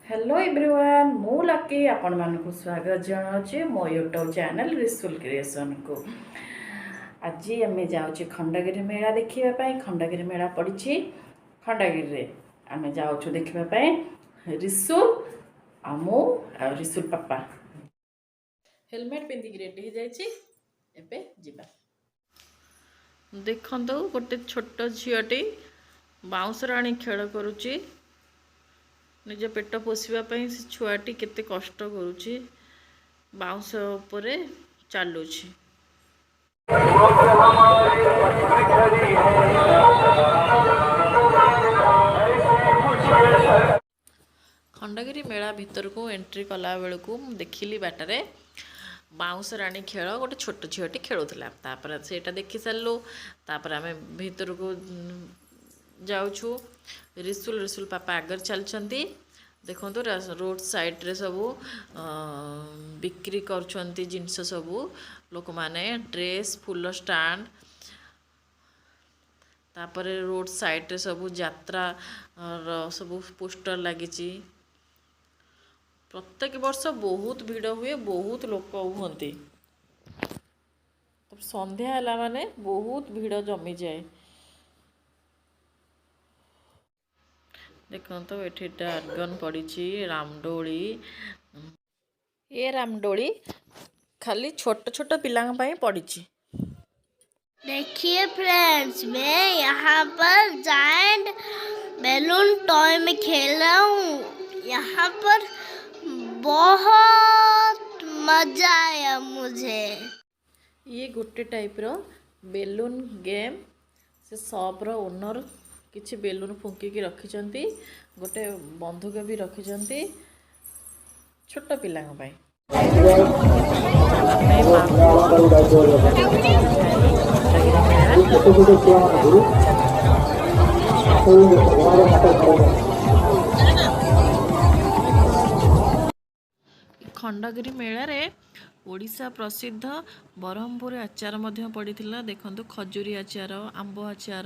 Hello everyone मु lucky आपण मानक स्वागत जनावि मो यूट्यूब चैनल रिसुल क्रिएशन को। आज आम जाऊँ खंडगिरी मेला देखापी। खंडगिरी मेला पड़ी खंडगिरी आम जाऊँ देखापी। रिसुल आमु आ रिसुल पापा हेलमेट पिंधिक रेडी हो जाइए। देखो गोटे छोट झीटी बाउंसर आनी खेल करुच्ची। निज पेट पोषापी से छुआटी केते कष्ट करुच्ची। बाउंस उपरे चलुची। खंडगिरी मेला भितर को एंट्री कला बेलू देखिली बाटरे बाउंस राणी खेल गोटे छोट झीटी खेलुला। तापर से देखी सारू। तापर आम भितर को जाऊँ। रिसुल रिसुल पापा आगर चलती। देखो रोड साइड रे सबू बिक्री कर जिनस सबू लोक माने ड्रेस फुल स्टांड। तापर रोड साइड रे सबू यात्रा सबू पोस्टर लगी। प्रत्येक वर्ष बहुत भीड़ हुए, बहुत लोक हुंती। तो संध्या है माने बहुत भीड़ जमी जाए। देखो तो ये डार्गन पड़ी रामडोली। ये रामडोली खाली छोट छोट पिलांग पाई पड़ी। देखिए फ्रेंड्स, मैं यहाँ पर जायंट बैलून टॉय में खेल रहा हूँ। यहाँ पर बहुत मजा आया मुझे। ये गोटे टाइप रो बेलून गेम। से शॉप रो ओनर किछि बेलून फुंकी रखिछंती। गोटे बंदूक भी रखिछंती छोट पिलांग पाई। खंडगिरी मेला रे ओडिशा प्रसिद्ध ब्रह्मपुर आचार मध्य पड़ीथिला। देखंतु खजूरी आचार, आंब आचार,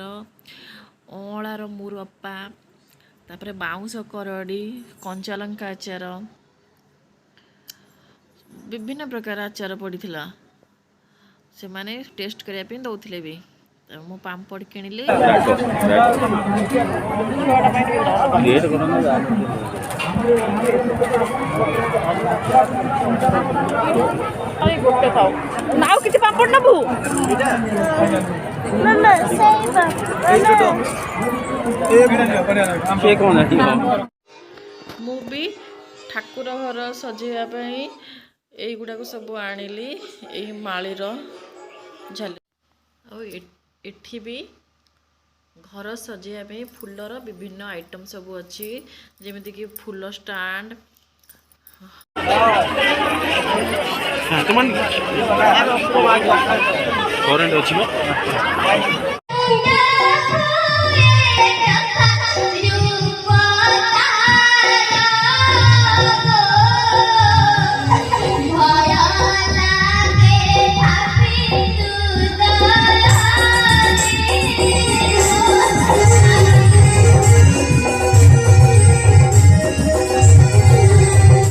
अँलार मुरप्पा, तापरे बाउंस करड़ी, कंचालंका आचार, विभिन्न प्रकार आचार पड़ीथिला। से माने टेस्ट करिया पे दउथिले भी। मु पापड़ किनिली। गोटे खाओ नाउ किसी पापड़ नबू मु भी ठाकुर घर सजेवा युवा सब आनिली। यही मालीर झाली एठी भी घर सजेवा फुलर विभिन्न आइटम सब अच्छी। जमीती कि फुल स्टांड करेंट अच्छी